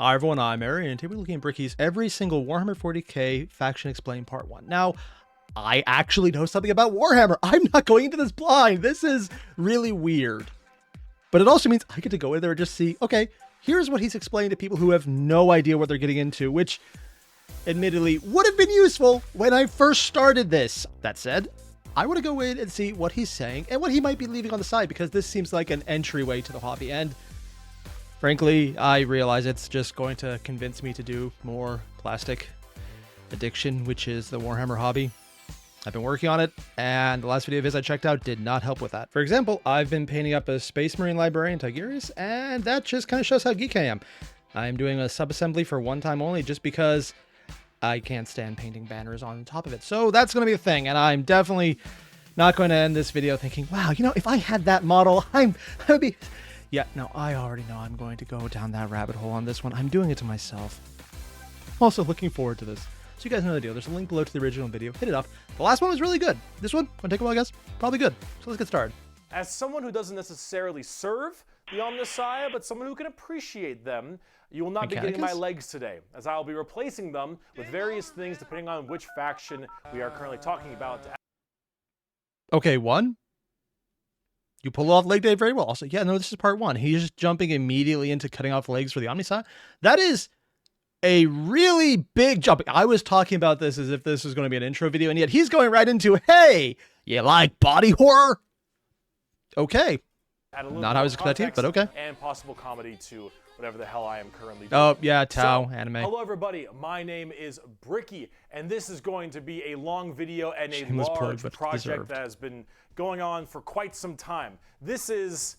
Hi everyone, I'm Airier, and today we're looking at Bricky's every single Warhammer 40k Faction Explained Part 1. Now, I actually know something about Warhammer. I'm not going into this blind. This is really weird. But it also means I get to go in there and just see, okay, here's what he's explained to people who have no idea what they're getting into, which admittedly would have been useful when I first started this. That said, I want to go in and see what he's saying and what he might be leaving on the side, because this seems like an entryway to the hobby. And frankly, I realize it's just going to convince me to do more plastic addiction, which is the Warhammer hobby. I've been working on it, and the last video of his I checked out did not help with that. For example, I've been painting up a Space Marine librarian Tigurius, and that just kind of shows how geek I am. I'm doing a sub-assembly for one time only just because I can't stand painting banners on top of it. So that's going to be a thing, and I'm definitely not going to end this video thinking, wow, you know, if I had that model, I would be... Yeah, no, I already know I'm going to go down that rabbit hole on this one. I'm doing it to myself. Also looking forward to this. So you guys know the deal. There's a link below to the original video. Hit it up. The last one was really good. This one, gonna take a while, guys. Probably good. So let's get started. As someone who doesn't necessarily serve the Omnissiah, but someone who can appreciate them, you will not be getting my legs today, as I will be replacing them with various things depending on which faction we are currently talking about. Okay, one. You pull off leg day very well. Also, yeah, no, this is part one. He's just jumping immediately into cutting off legs for the Omnissiah. That is a really big jump. I was talking about this as if this was going to be an intro video, and yet he's going right into, hey, you like body horror? Okay. Not how I was expecting it, but okay. And possible comedy to whatever the hell I am currently doing. Oh, yeah, Tau, anime. Hello, everybody. My name is Bricky, and this is going to be a long video and a large project that has been going on for quite some time. This is...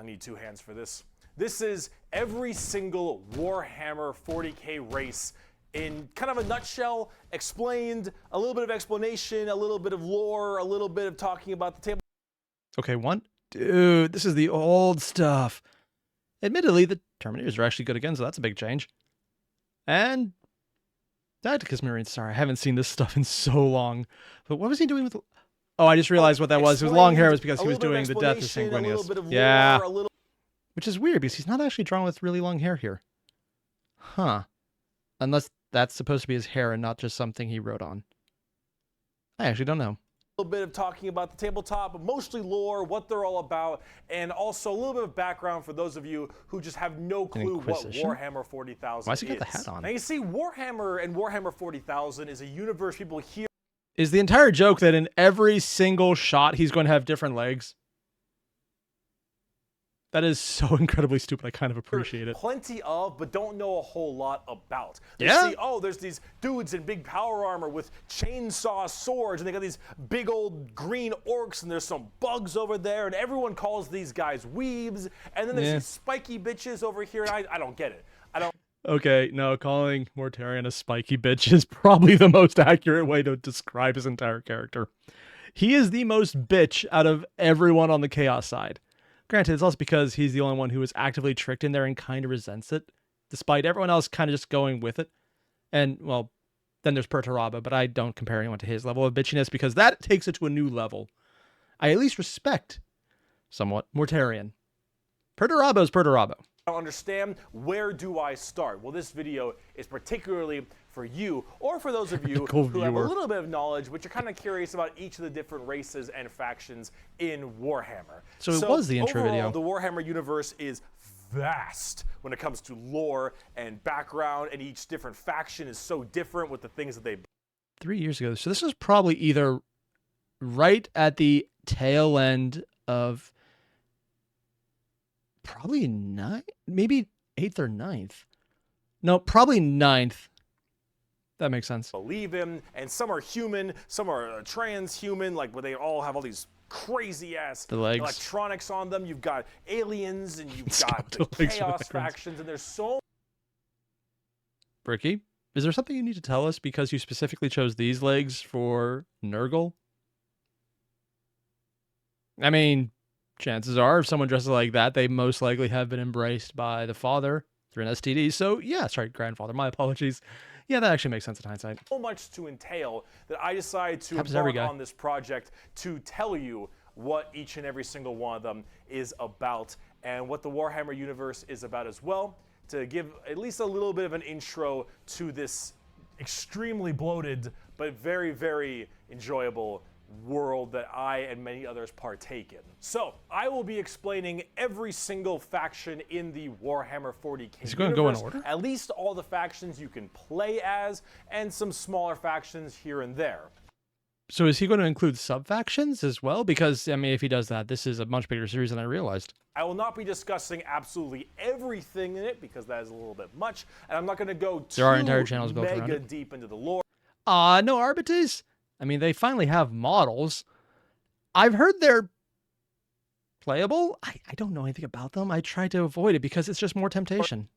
I need two hands for this. This is every single Warhammer 40k race in kind of a nutshell, explained, a little bit of explanation, a little bit of lore, a little bit of talking about the table. Okay, one. Dude, this is the old stuff. Admittedly, the Terminators are actually good again, so that's a big change. And Tacticus Marines, sorry, I haven't seen this stuff in so long. But what was he doing with... Oh, I just realized what that was. His long hair was because he was doing the death of Sanguinius. Yeah. Which is weird, because he's not actually drawn with really long hair here. Huh. Unless that's supposed to be his hair and not just something he wrote on. I actually don't know. A little bit of talking about the tabletop, but mostly lore, what they're all about, and also a little bit of background for those of you who just have no clue what Warhammer 40,000 is. Why does he got the hat on? Now you see, Warhammer and Warhammer 40,000 is a universe people hear. Is the entire joke that in every single shot he's going to have different legs? That is so incredibly stupid. I kind of appreciate it. Plenty of, but don't know a whole lot about. Yeah? See, oh, there's these dudes in big power armor with chainsaw swords, and they got these big old green orcs, and there's some bugs over there, and everyone calls these guys weebs. And then there's these spiky bitches over here, and I don't get it. I don't. Okay, no, calling Mortarion a spiky bitch is probably the most accurate way to describe his entire character. He is the most bitch out of everyone on the Chaos side. Granted, it's also because he's the only one who was actively tricked in there and kind of resents it, despite everyone else kind of just going with it. And, well, then there's Perturabo, but I don't compare anyone to his level of bitchiness because that takes it to a new level. I at least respect, somewhat, Mortarion. Perturabo's Perturabo. I don't understand. Where do I start? Well, this video is particularly for you, or for those of you who have a little bit of knowledge, but you're kind of curious about each of the different races and factions in Warhammer. So it was the intro video. The Warhammer universe is vast when it comes to lore and background, and each different faction is so different with the things that they... 3 years ago. So this was probably either right at the tail end of... Probably maybe 8th or 9th. No, probably 9th. That makes sense. Believe in, and some are human, some are transhuman, like where they all have all these crazy ass electronics on them. You've got aliens, and you've got the chaos factions, and there's so... Bricky, is there something you need to tell us because you specifically chose these legs for Nurgle? I mean... chances are, if someone dresses like that, they most likely have been embraced by the father through an STD. So, yeah, sorry, grandfather. My apologies. Yeah, that actually makes sense in hindsight. So much to entail that I decided to embark on this project to tell you what each and every single one of them is about and what the Warhammer universe is about as well. to give at least a little bit of an intro to this extremely bloated but very, very enjoyable world that I and many others partake in. So, I will be explaining every single faction in the Warhammer 40k Is it going to go in order? At least all the factions you can play as, and some smaller factions here and there. So is he going to include sub-factions as well? Because, I mean, if he does that, this is a much bigger series than I realized. I will not be discussing absolutely everything in it, because that is a little bit much, and I'm not going to go too entire channels built around mega it. deep into the lore. No Arbites? I mean, they finally have models. I've heard they're playable. I don't know anything about them. I try to avoid it because it's just more temptation.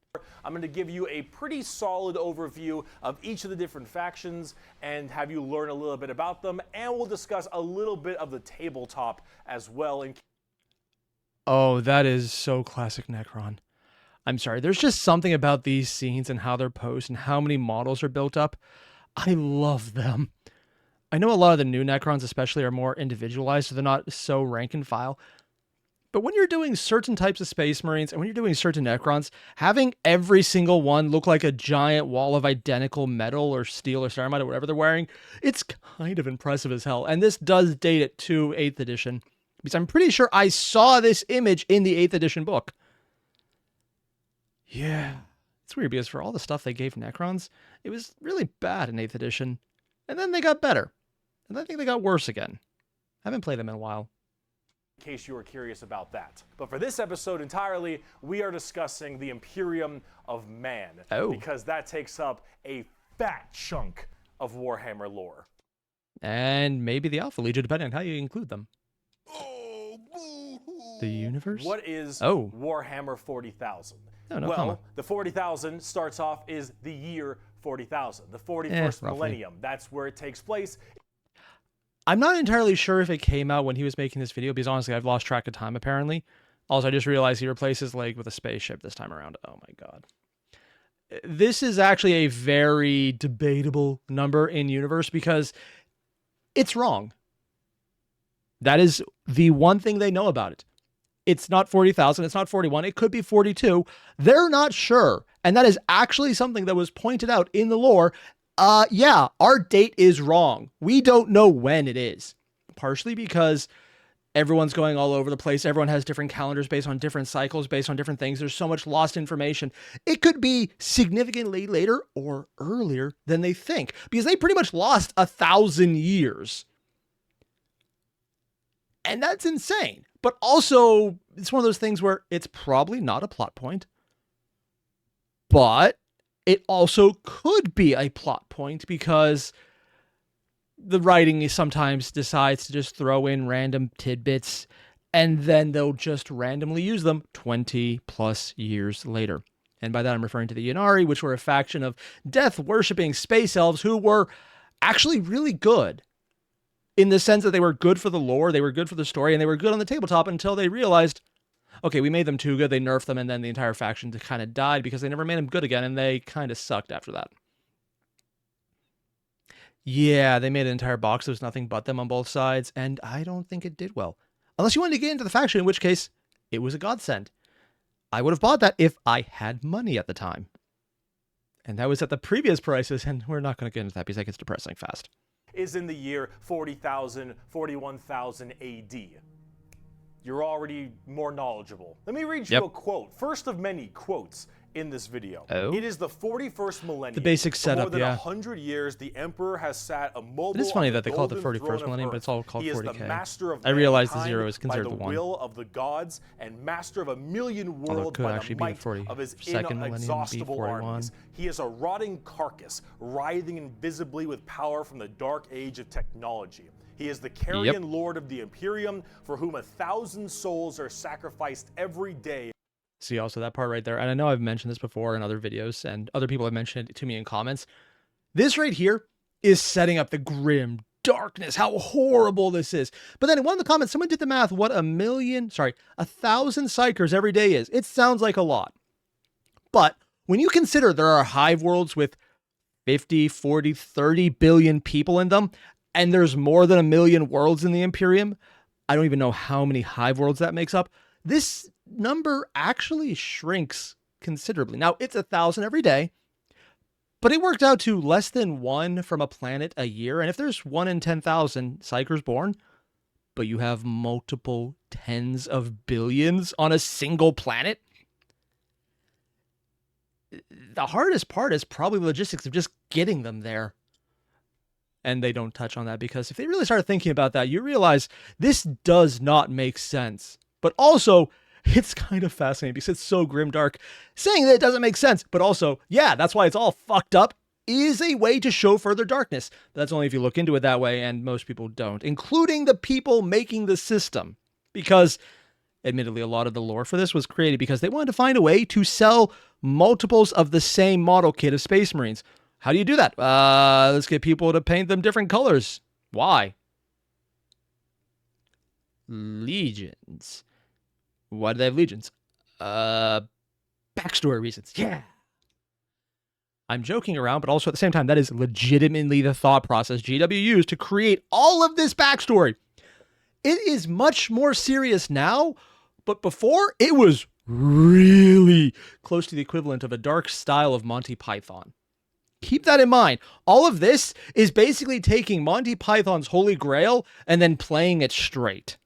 I'm going to give you a pretty solid overview of each of the different factions and have you learn a little bit about them, and we'll discuss a little bit of the tabletop as well. Oh, that is so classic Necron. I'm sorry. There's just something about these scenes and how they're posed and how many models are built up. I love them. I know a lot of the new Necrons especially are more individualized, so they're not so rank and file. But when you're doing certain types of Space Marines and when you're doing certain Necrons, having every single one look like a giant wall of identical metal or steel or ceramite or whatever they're wearing, it's kind of impressive as hell. And this does date it to 8th edition, because I'm pretty sure I saw this image in the 8th edition book. Yeah. It's weird because for all the stuff they gave Necrons, it was really bad in 8th edition. And then they got better. And I think they got worse again. I haven't played them in a while. In case you were curious about that. But for this episode entirely, we are discussing the Imperium of Man. Oh. Because that takes up a fat chunk of Warhammer lore. And maybe the Alpha Legion, depending on how you include them. The universe? What is Oh. Warhammer 40,000? No, no well, comment. the 40,000 starts off is the year 40,000, the 41st roughly. millennium. That's where it takes place. I'm not entirely sure if it came out when he was making this video, because honestly, I've lost track of time, apparently. Also, I just realized he replaces leg with a spaceship this time around. Oh my god. This is actually a very debatable number in universe, because it's wrong. That is the one thing they know about it. It's not 40,000, it's not 41, it could be 42. They're not sure. And that is actually something that was pointed out in the lore. Yeah, our date is wrong. We don't know when it is. Partially because everyone's going all over the place. Everyone has different calendars based on different cycles, based on different things. There's so much lost information. It could be significantly later or earlier than they think, because they pretty much lost 1,000 years. And that's insane. But also, it's one of those things where it's probably not a plot point, but it also could be a plot point, because the writing sometimes decides to just throw in random tidbits and then they'll just randomly use them 20 plus years later. And by that, I'm referring to the Ynnari, which were a faction of death-worshipping space elves who were actually really good, in the sense that they were good for the lore, they were good for the story, and they were good on the tabletop until they realized, okay, we made them too good, they nerfed them, and then the entire faction kind of died because they never made them good again, and they kind of sucked after that. Yeah, they made an entire box that was nothing but them on both sides, and I don't think it did well. Unless you wanted to get into the faction, in which case, it was a godsend. I would have bought that if I had money at the time. And that was at the previous prices, and we're not going to get into that because that gets depressing fast. Is in the year 40,000, 41,000 AD. You're already more knowledgeable. Let me read you a quote. First of many quotes in this video. Oh. It is the 41st millennium. The basic setup, For more than 100 years, the Emperor has sat immobile. It is funny that they call it the golden 41st throne of millennium, but Earth. it's all called He 40K. is the master of I realize the mankind 0 is considered by the the 1. will of the gods, and master of a million Although it worlds could by actually the be the might of his 42nd millennium, be inexhaustible 41. armies. He is a rotting carcass, writhing invisibly with power from the dark age of technology. He is the carrion lord of the Imperium, for whom 1,000 souls are sacrificed every day. See also that part right there. And I know I've mentioned this before in other videos, and other people have mentioned it to me in comments. This right here is setting up the grim darkness, how horrible this is. But then in one of the comments, someone did the math, what 1,000 psychers every day is. It sounds like a lot. But when you consider there are hive worlds with 50, 40, 30 billion people in them, and there's more than 1 million worlds in the Imperium, I don't even know how many hive worlds that makes up. This number actually shrinks considerably. Now, it's 1,000 every day, but it worked out to less than 1 from a planet a year. And if there's 1 in 10,000 Psykers born, but you have multiple tens of billions on a single planet, the hardest part is probably the logistics of just getting them there. And they don't touch on that, because if they really started thinking about that, you realize this does not make sense. But also, it's kind of fascinating because it's so grimdark. Saying that it doesn't make sense, but also, yeah, that's why it's all fucked up, is a way to show further darkness. That's only if you look into it that way, and most people don't, including the people making the system. Because, admittedly, a lot of the lore for this was created because they wanted to find a way to sell multiples of the same model kit of Space Marines. How do you do that? Let's get people to paint them different colors. Why? Legions. Why do they have legions? Backstory reasons. Yeah. I'm joking around, but also at the same time, that is legitimately the thought process GW used to create all of this backstory. It is much more serious now, but before, it was really close to the equivalent of a dark style of Monty Python. Keep that in mind. All of this is basically taking Monty Python's Holy Grail and then playing it straight.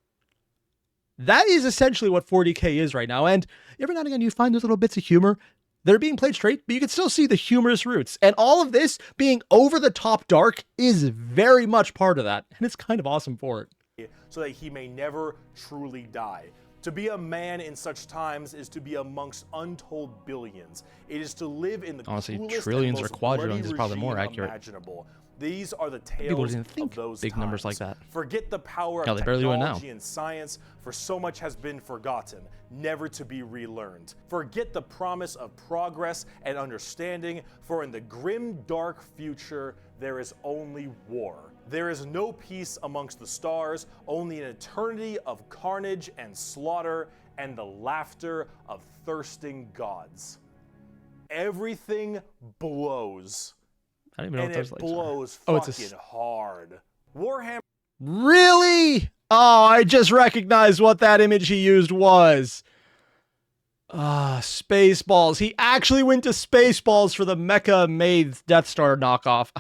That is essentially what 40K is right now. And every now and again, you find those little bits of humor that are being played straight, but you can still see the humorous roots. And all of this being over the top dark is very much part of that. And it's kind of awesome for it. So that he may never truly die. To be a man in such times is to be amongst untold billions. It is to live in the honestly, coolest trillions and or most quadrillions is probably more regime accurate. Imaginable. These are the tales People didn't think of those big times. numbers like that. Forget the power Hell, of they barely do it now. technology and science, for so much has been forgotten, never to be relearned. Forget the promise of progress and understanding, for in the grim, dark future, there is only war. There is no peace amongst the stars, only an eternity of carnage and slaughter and the laughter of thirsting gods. Everything blows. I don't even know and what those it lights blows are. fucking hard. Warhammer. Really? Oh, I just recognized what that image he used was. Spaceballs. He actually went to Spaceballs for the mecha-made Death Star knockoff.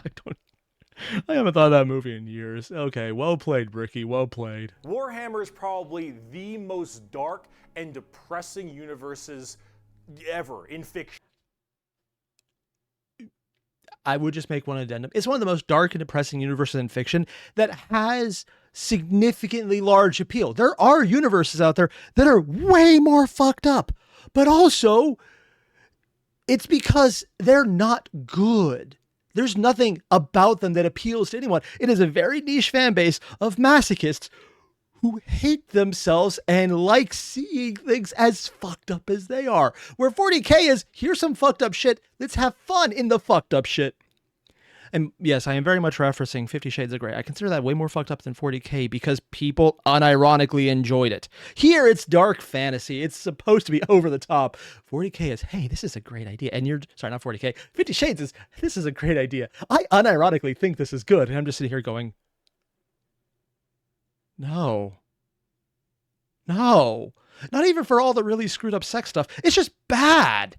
I haven't thought of that movie in years. Okay, well played, Bricky. Well played. Warhammer is probably the most dark and depressing universes ever in fiction. I would just make one addendum. It's one of the most dark and depressing universes in fiction that has significantly large appeal. There are universes out there that are way more fucked up, but also it's because they're not good. There's nothing about them that appeals to anyone. It is a very niche fan base of masochists who hate themselves and like seeing things as fucked up as they are. Where 40K is, here's some fucked up shit, let's have fun in the fucked up shit. And yes, I am very much referencing 50 Shades of Grey. I consider that way more fucked up than 40K because people unironically enjoyed it. Here, it's dark fantasy. It's supposed to be over the top. 40K is, hey, this is a great idea. And you're, sorry, not 40K. 50 Shades is, this is a great idea. I unironically think this is good. And I'm just sitting here going, no. No. Not even for all the really screwed up sex stuff. It's just bad.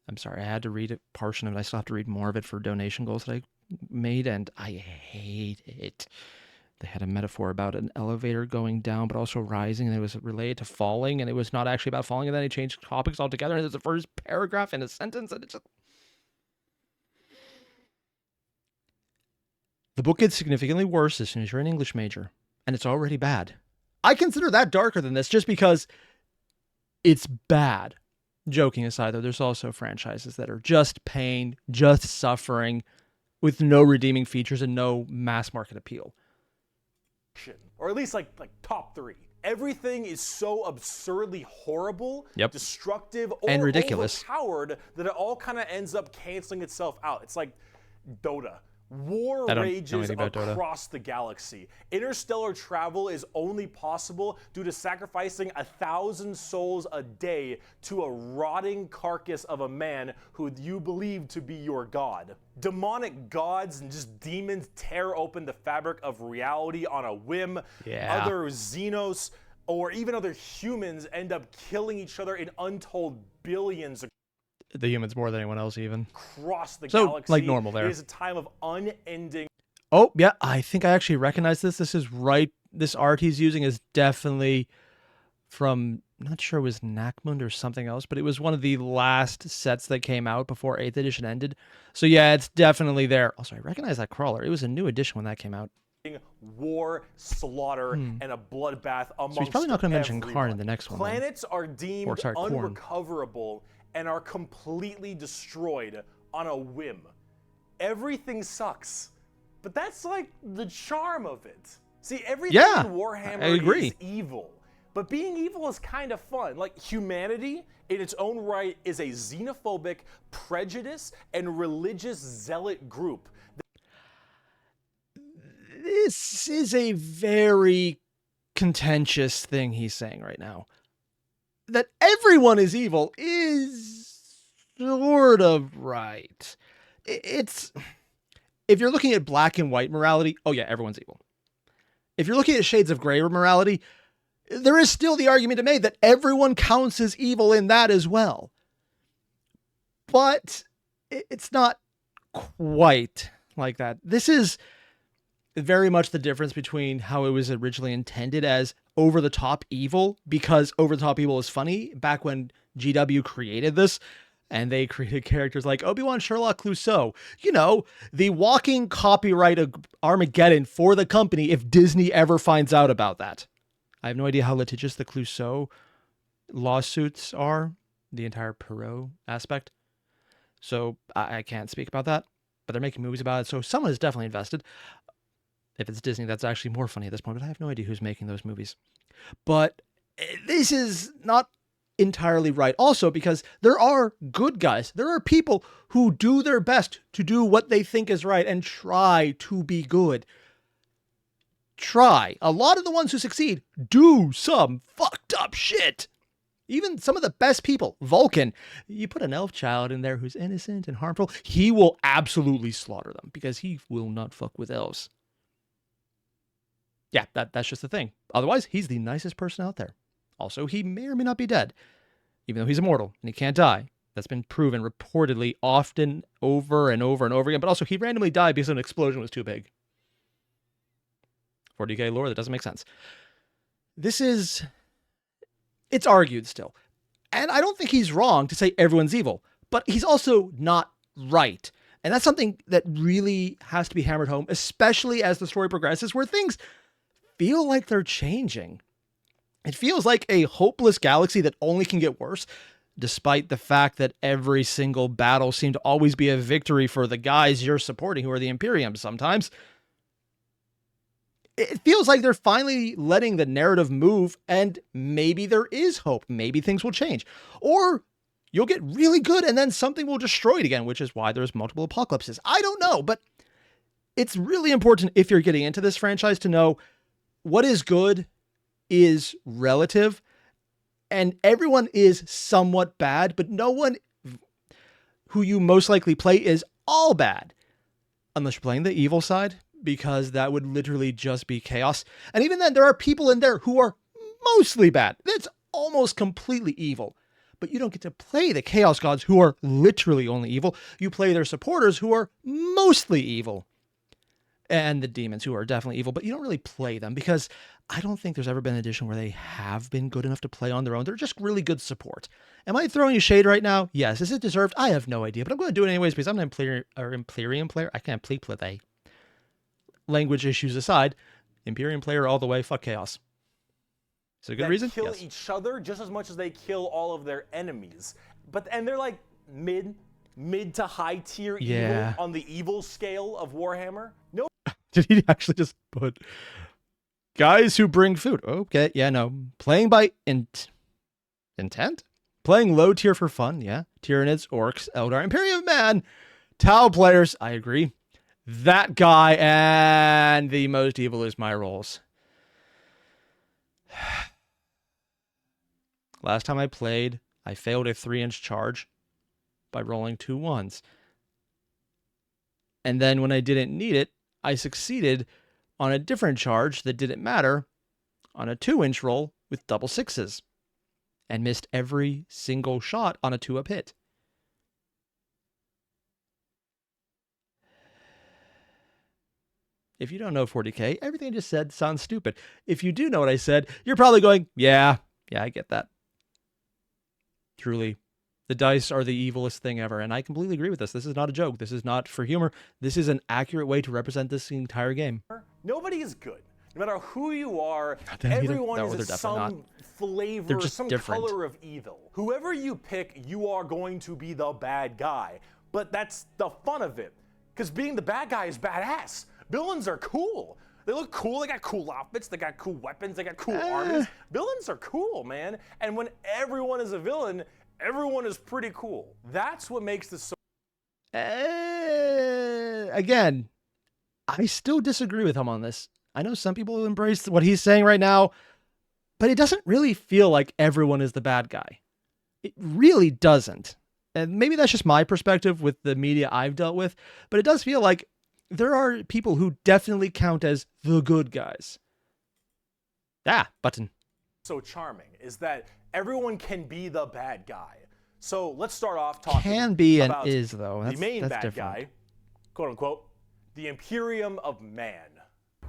I'm sorry, I had to read a portion of it. I still have to read more of it for donation goals that I made, and I hate it. They had a metaphor about an elevator going down, but also rising, and it was related to falling, and it was not actually about falling, and then they changed topics altogether, and there's the first paragraph in a sentence, and it's just... The book gets significantly worse as soon as you're an English major, and it's already bad. I consider that darker than this just because it's bad. Joking aside, though, there's also franchises that are just pain, just suffering, with no redeeming features and no mass market appeal. Or at least like top 3. Everything is so absurdly horrible, destructive, and ridiculous, overpowered that it all kind of ends up canceling itself out. It's like Dota. War rages across the galaxy. Interstellar travel is only possible due to sacrificing 1,000 souls a day to a rotting carcass of a man who you believe to be your god. Demonic gods and just demons tear open the fabric of reality on a whim. Other Xenos or even other humans end up killing each other in untold billions The humans more than anyone else even. across the So, galaxy. like normal there. It is a time of unending... Oh, yeah, I think I actually recognize this. This is right. This art he's using is definitely from, I'm not sure it was Nakmund or something else, but it was one of the last sets that came out before 8th edition ended. So yeah, it's definitely there. Also, I recognize that crawler. It was a new edition when that came out. War, slaughter, and a bloodbath amongst So he's probably not going to mention everyone. Karn in the next one. Planets are deemed Korn. unrecoverable and are completely destroyed on a whim. Everything sucks. But that's like the charm of it. See, everything in Warhammer is evil. But being evil is kind of fun. Like, humanity, in its own right, is a xenophobic, prejudice, and religious zealot group. This is a very contentious thing he's saying right now. That everyone is evil is sort of right. It's... If you're looking at black and white morality, oh yeah, everyone's evil. If you're looking at shades of gray morality, there is still the argument to be made that everyone counts as evil in that as well. But it's not quite like that. This is very much the difference between how it was originally intended as over-the-top evil, because over-the-top evil is funny, back when GW created this, and they created characters like Obi-Wan Sherlock Clouseau. You know, the walking copyright of Armageddon for the company if Disney ever finds out about that. I have no idea how litigious the Clouseau lawsuits are, the entire Perot aspect. So I can't speak about that, but they're making movies about it. So someone is definitely invested. If it's Disney, that's actually more funny at this point, but I have no idea who's making those movies. But this is not entirely right also, because there are good guys. There are people who do their best to do what they think is right and try to be good. Try. A lot of the ones who succeed do some fucked up shit. Even some of the best people. Vulcan, you put an elf child in there who's innocent and harmful, he will absolutely slaughter them because he will not fuck with elves. Yeah, that's just the thing. Otherwise, he's the nicest person out there. Also, he may or may not be dead, even though he's immortal and he can't die. That's been proven reportedly often over and over and over again. But also, he randomly died because an explosion was too big. 40k lore, that doesn't make sense. It's argued still. And I don't think he's wrong to say everyone's evil, but he's also not right. And that's something that really has to be hammered home, especially as the story progresses, where things feel like they're changing. It feels like a hopeless galaxy that only can get worse, despite the fact that every single battle seemed to always be a victory for the guys you're supporting, who are the Imperium sometimes. It feels like they're finally letting the narrative move, and maybe there is hope. Maybe things will change. Or you'll get really good and then something will destroy it again, which is why there's multiple apocalypses. I don't know, but it's really important if you're getting into this franchise to know what is good is relative, and everyone is somewhat bad, but no one who you most likely play is all bad. Unless you're playing the evil side, because that would literally just be chaos. And even then, there are people in there who are mostly bad. It's almost completely evil. But you don't get to play the Chaos Gods, who are literally only evil. You play their supporters, who are mostly evil. And the demons, who are definitely evil, but you don't really play them, because I don't think there's ever been an edition where they have been good enough to play on their own. They're just really good support. Am I throwing a shade right now? Yes. Is it deserved? I have no idea, but I'm going to do it anyways because I'm an Imperium player. I can't play. Language issues aside, Imperium player all the way. Fuck chaos. Is it a good reason? Kill yes. each other just as much as they kill all of their enemies. And they're like mid to high tier evil on the evil scale of Warhammer. No. Did he actually just put guys who bring food? Okay, yeah, no. Playing by intent? Playing low tier for fun, yeah. Tyranids, Orcs, Eldar, Imperium Man, Tau players, I agree. That guy, and the most evil is my rolls. Last time I played, I failed a 3-inch charge by rolling 2 1s. And then when I didn't need it, I succeeded on a different charge that didn't matter on a 2-inch roll with double 6s. and missed every single shot on a 2-up hit. If you don't know 40k, everything I just said sounds stupid. If you do know what I said, you're probably going, yeah, I get that. Truly, the dice are the evilest thing ever, and I completely agree with this. This is not a joke. This is not for humor. This is an accurate way to represent this entire game. Nobody is good. No matter who you are, everyone is some flavor, some color of evil. Whoever you pick, you are going to be the bad guy. But that's the fun of it, because being the bad guy is badass. Villains are cool. They look cool. They got cool outfits. They got cool weapons. They got cool armies. Villains are cool, man. And when everyone is a villain, everyone is pretty cool. That's what makes this so... Again, I still disagree with him on this. I know some people who embrace what he's saying right now, but it doesn't really feel like everyone is the bad guy. It really doesn't. And maybe that's just my perspective with the media I've dealt with, but it does feel like there are people who definitely count as the good guys. Button. So charming is that everyone can be the bad guy. So let's start off talking can be and about is, though. The main bad different. guy, quote unquote, the Imperium of Man.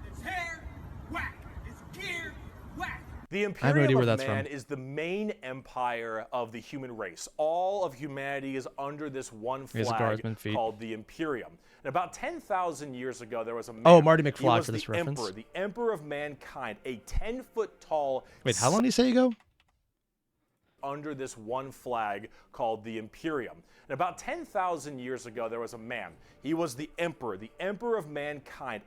It's hair, whack. It's gear, whack. The Imperium of Man is the main empire of the human race. All of humanity is under this one flag called the Imperium. And about 10,000 years ago, there was a man. Oh, Marty McFly for this reference. Emperor, the Emperor of Mankind, a 10-foot tall... Wait, how long did you say ago? Under this one flag called the Imperium. And about 10,000 years ago, there was a man. He was the Emperor of Mankind.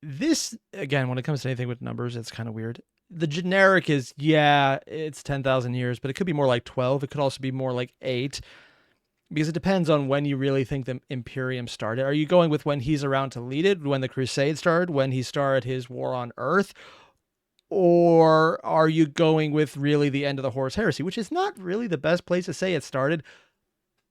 This, again, when it comes to anything with numbers, it's kind of weird. The generic is, it's 10,000 years, but it could be more like 12. It could also be more like 8. Because it depends on when you really think the Imperium started. Are you going with when he's around to lead it, when the Crusade started, when he started his war on Earth? Or are you going with really the end of the Horus Heresy, which is not really the best place to say it started,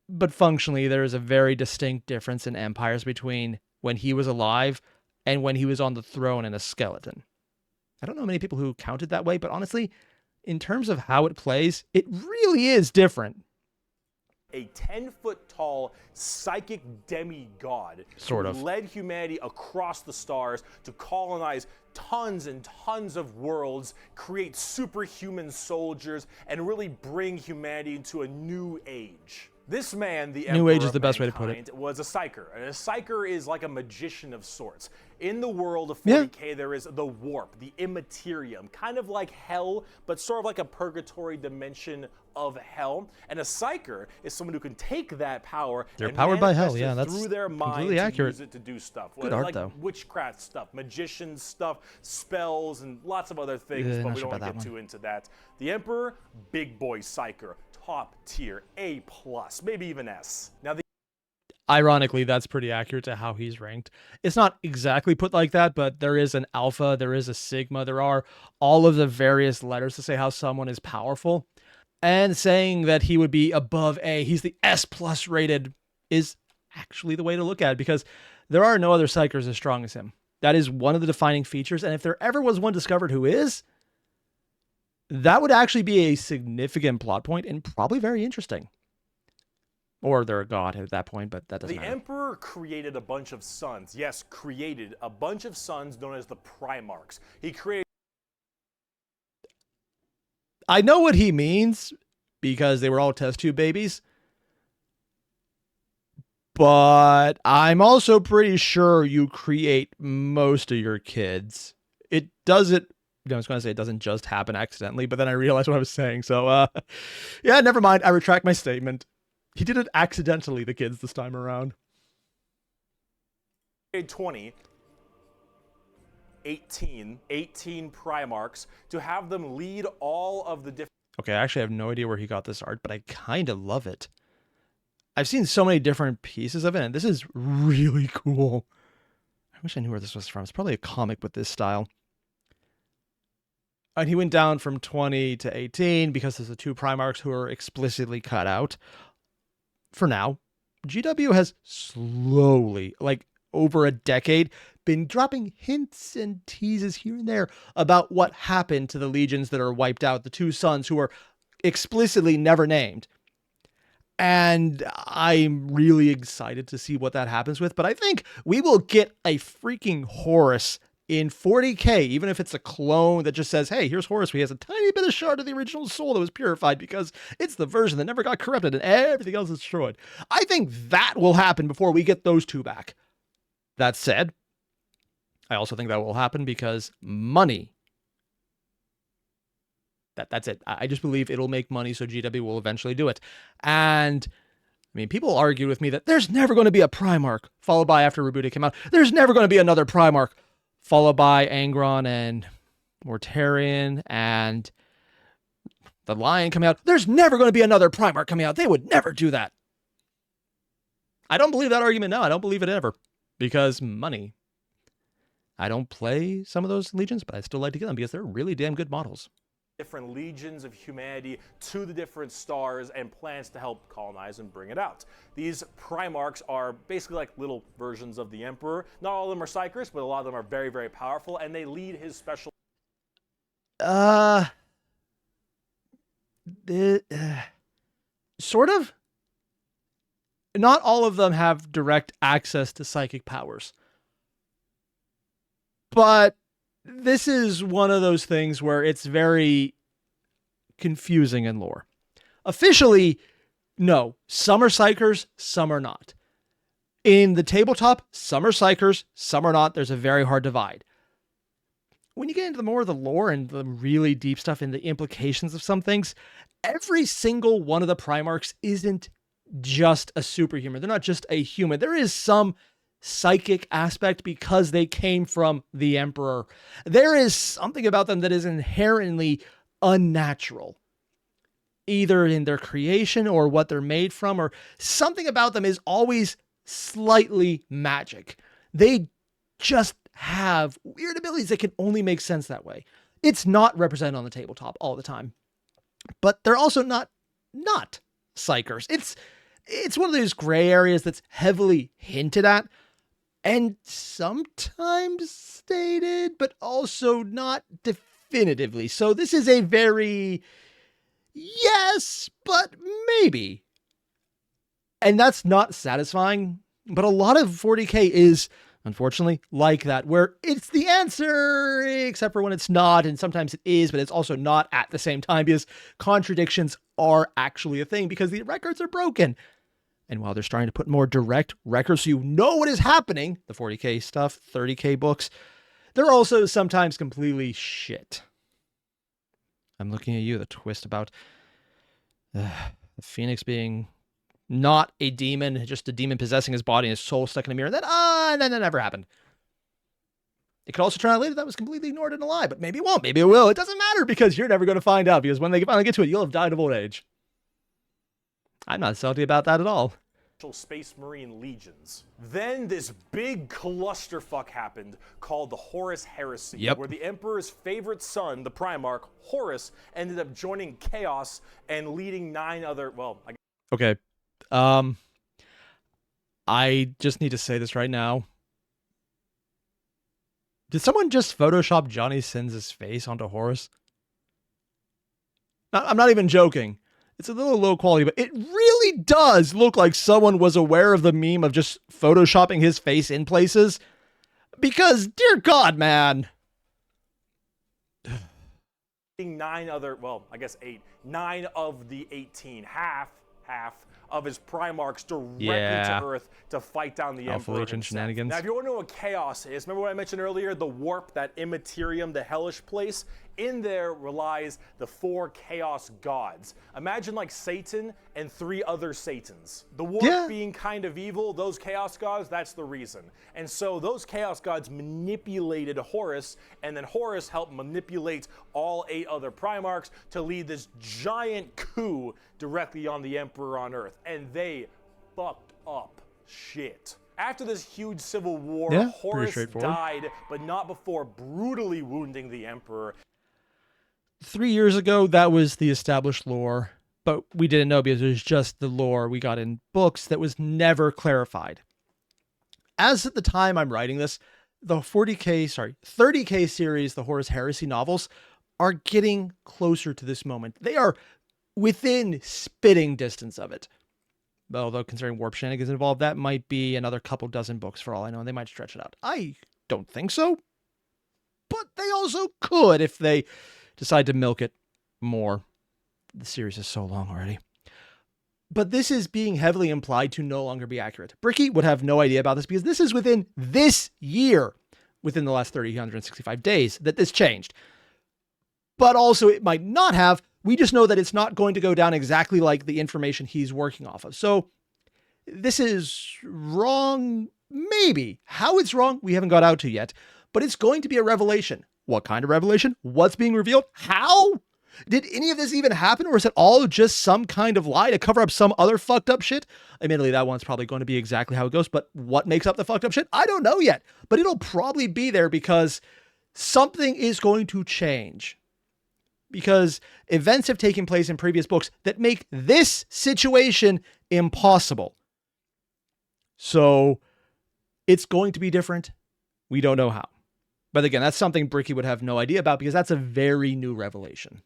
but functionally there is a very distinct difference in empires between when he was alive and when he was on the throne in a skeleton. I don't know many people who counted that way, but honestly, in terms of how it plays, it really is different. A 10-foot tall psychic demigod sort of led humanity across the stars to colonize tons and tons of worlds, create superhuman soldiers, and really bring humanity into a new age. This man, the New Age is the best way to put it, was a psyker. And a psyker is like a magician of sorts. In the world of 40k, there is the warp, the immaterium, kind of like hell, but sort of like a purgatory dimension of hell. And a psyker is someone who can take that power and powered by hell. Yeah, that's through their mind completely accurate. Use it to do stuff. Good art, like though. Witchcraft stuff, magician stuff, spells, and lots of other things, but we don't want to get too into that. The Emperor, big boy psyker. Top tier, A+, maybe even S. Now, ironically, that's pretty accurate to how he's ranked. It's not exactly put like that, but there is an alpha, there is a sigma, there are all of the various letters to say how someone is powerful. And saying that he would be above A, he's the S+ rated, is actually the way to look at it, because there are no other psychers as strong as him. That is one of the defining features, and if there ever was one discovered who is, that would actually be a significant plot point and probably very interesting. Or they're a god at that point, but that doesn't matter. The Emperor created a bunch of sons. Yes, created a bunch of sons known as the Primarchs. He created... I know what he means, because they were all test tube babies. But I'm also pretty sure you create most of your kids. It doesn't... I was going to say it doesn't just happen accidentally, but then I realized what I was saying. So, yeah, never mind. I retract my statement. He did it accidentally, the kids, this time around. 18 Primarchs to have them lead all of the different... Okay, I actually have no idea where he got this art, but I kind of love it. I've seen so many different pieces of it, and this is really cool. I wish I knew where this was from. It's probably a comic with this style. And he went down from 20 to 18 because there's the 2 Primarchs who are explicitly cut out. For now, GW has slowly, like over a decade, been dropping hints and teases here and there about what happened to the legions that are wiped out, the two sons who are explicitly never named. And I'm really excited to see what that happens with, but I think we will get a freaking Horus in 40k, even if it's a clone that just says, hey, here's Horus. He has a tiny bit of shard of the original soul that was purified because it's the version that never got corrupted and everything else is destroyed. I think that will happen before we get those two back. That said, I also think that will happen because money. That's it. I just believe it'll make money, so GW will eventually do it. And I mean, people argue with me that there's never going to be a Primarch followed by, after Rebooted came out, there's never going to be another Primarch followed by Angron and Mortarion and the Lion coming out. There's never going to be another Primarch coming out. They would never do that. I don't believe that argument now. I don't believe it ever. Because money. I don't play some of those legions, but I still like to get them because they're really damn good models. Different legions of humanity to the different stars and plans to help colonize and bring it out. These Primarchs are basically like little versions of the Emperor. Not all of them are psychers, but a lot of them are very, very powerful, and they lead his special... Sort of. Not all of them have direct access to psychic powers. But this is one of those things where it's very confusing in lore. Officially, no. Some are psychers, some are not. In the tabletop, some are psychers, some are not. There's a very hard divide. When you get into more of the lore and the really deep stuff and the implications of some things, every single one of the Primarchs isn't just a superhuman. They're not just a human. There is some psychic aspect because they came from the Emperor. There is something about them that is inherently unnatural, either in their creation or what they're made from, or something about them is always slightly magic. They just have weird abilities that can only make sense that way. It's not represented on the tabletop all the time, but they're also not psychers. It's one of those gray areas that's heavily hinted at and sometimes stated, but also not definitively. So this is a very yes, but maybe. And that's not satisfying, but a lot of 40k is, unfortunately, like that, where it's the answer, except for when it's not, and sometimes it is, but it's also not at the same time, because contradictions are actually a thing, because the records are broken. And while they're starting to put more direct records so you know what is happening, the 40k stuff, 30k books, they're also sometimes completely shit. I'm looking at you, the twist about the Phoenix being not a demon, just a demon possessing his body and his soul stuck in a mirror. And then that never happened. It could also turn out later that was completely ignored in a lie, but maybe it won't, maybe it will. It doesn't matter because you're never going to find out, because when they finally get to it, you'll have died of old age. I'm not salty about that at all. Space Marine legions. Then this big clusterfuck happened called the Horus Heresy, where the Emperor's favorite son, the Primarch, Horus, ended up joining Chaos and leading 9 other, Okay. I just need to say this right now. Did someone just Photoshop Johnny Sins' face onto Horus? I'm not even joking. It's a little low quality, but it really does look like someone was aware of the meme of just Photoshopping his face in places. Because, dear God, man. 9 other, 9 of the 18, half of his Primarchs directly to Earth to fight down the Alpha Emperor Legion shenanigans. Now, if you want to know what Chaos is, remember what I mentioned earlier, the warp, that immaterium, the hellish place? In there relies the 4 Chaos gods. Imagine like Satan and 3 other Satans. The warp being kind of evil, those Chaos gods, that's the reason. And so those Chaos gods manipulated Horus, and then Horus helped manipulate all 8 other Primarchs to lead this giant coup directly on the Emperor on Earth. And they fucked up shit. After this huge civil war, Horus died, but not before brutally wounding the Emperor. 3 years ago, that was the established lore, but we didn't know because it was just the lore we got in books that was never clarified. as at the time I'm writing this, the 30K series, the Horus Heresy novels, are getting closer to this moment. They are within spitting distance of it. Although considering warp shenanigans involved, that might be another couple dozen books for all I know, and they might stretch it out. I don't think so, but they also could if they decide to milk it more. The series is so long already. But this is being heavily implied to no longer be accurate. Bricky would have no idea about this because this is within this year, within the last 365 days, that this changed. But also it might not have. We just know that it's not going to go down exactly like the information he's working off of. So this is wrong, maybe. How it's wrong, we haven't got out to yet. But it's going to be a revelation. What kind of revelation? What's being revealed? How? Did any of this even happen? Or is it all just some kind of lie to cover up some other fucked up shit? Admittedly, that one's probably going to be exactly how it goes. But what makes up the fucked up shit? I don't know yet. But it'll probably be there because something is going to change. Because events have taken place in previous books that make this situation impossible. So it's going to be different. We don't know how. But again, that's something Bricky would have no idea about because that's a very new revelation.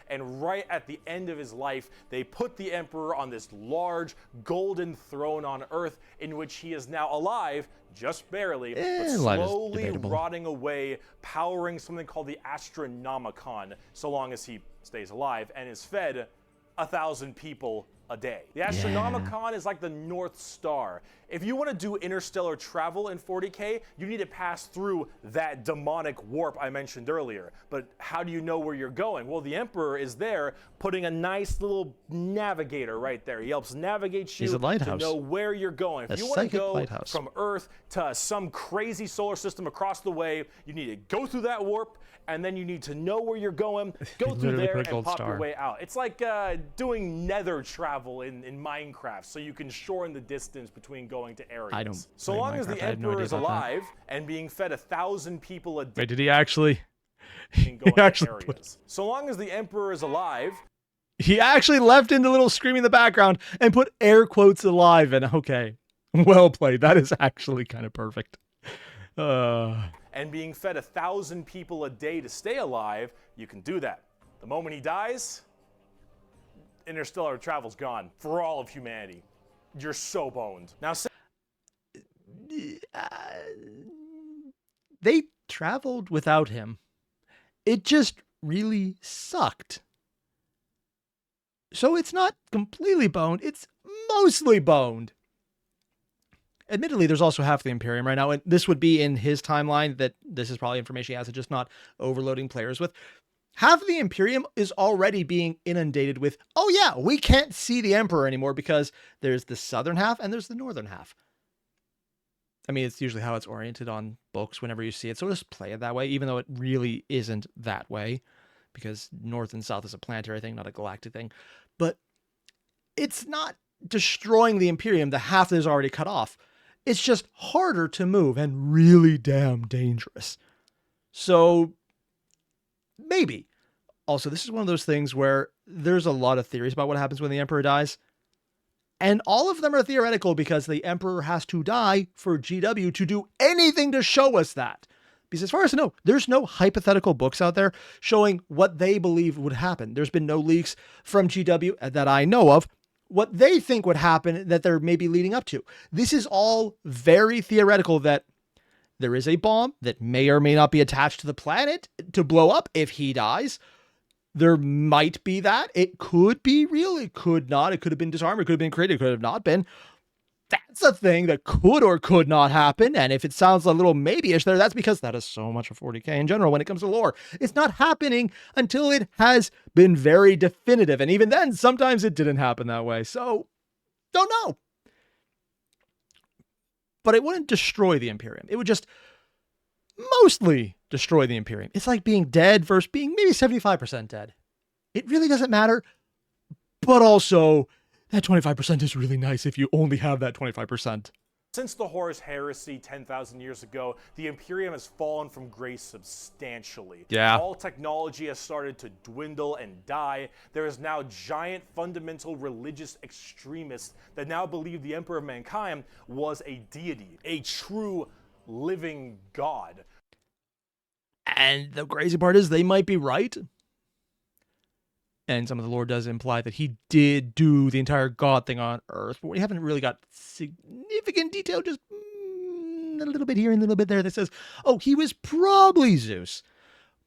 And right at the end of his life, they put the Emperor on this large golden throne on Earth in which he is now alive, just barely, but slowly rotting away, powering something called the Astronomicon, so long as he stays alive, and is fed 1,000 people a day. The Astronomicon is like the North Star. If you want to do interstellar travel in 40K, you need to pass through that demonic warp I mentioned earlier. But how do you know where you're going? Well, the Emperor is there putting a nice little navigator right there. He helps navigate you to know where you're going. If you want to go from Earth to some crazy solar system across the way, you need to go through that warp, and then you need to know where you're going, go through there, and pop your way out. It's like doing nether travel in Minecraft, so you can shorten the distance between going to areas. So long as the Emperor is alive and being fed 1,000 people a day. Wait, did he actually? So long as the Emperor is alive. He actually left in the little scream in the background and put air quotes alive. And okay, well played. That is actually kind of perfect. And being fed 1,000 people a day to stay alive, you can do that. The moment he dies, interstellar travel's gone for all of humanity. You're so boned. Now, they traveled without him. It just really sucked. So it's not completely boned. It's mostly boned. Admittedly, there's also half the Imperium right now, and this would be in his timeline that this is probably information he has to just not overloading players with. Half of the Imperium is already being inundated with, oh yeah, we can't see the Emperor anymore because there's the southern half and there's the northern half. I mean, it's usually how it's oriented on books whenever you see it, so just play it that way, even though it really isn't that way, because north and south is a planetary thing, not a galactic thing. But it's not destroying the Imperium, the half that is already cut off. It's just harder to move and really damn dangerous. So maybe. Also, this is one of those things where there's a lot of theories about what happens when the Emperor dies. And all of them are theoretical because the Emperor has to die for GW to do anything to show us that. Because as far as I know, there's no hypothetical books out there showing what they believe would happen. There's been no leaks from GW that I know of, what they think would happen that they're maybe leading up to. This is all very theoretical, that there is a bomb that may or may not be attached to the planet to blow up if he dies. There might be that. It could be real. It could not. It could have been disarmed. It could have been created. It could have not been. That's a thing that could or could not happen. And if it sounds a little maybe-ish there, that's because that is so much of 40K in general when it comes to lore. It's not happening until it has been very definitive. And even then, sometimes it didn't happen that way. So, don't know. But it wouldn't destroy the Imperium. It would just mostly destroy the Imperium. It's like being dead versus being maybe 75% dead. It really doesn't matter. But also, that 25% is really nice if you only have that 25%. Since the Horus Heresy 10,000 years ago, the Imperium has fallen from grace substantially. Yeah. All technology has started to dwindle and die. There is now giant fundamental religious extremists that now believe the Emperor of Mankind was a deity, a true living god. And the crazy part is they might be right. And some of the lore does imply that he did do the entire god thing on Earth, but we haven't really got significant detail, just a little bit here and a little bit there that says, oh, he was probably Zeus,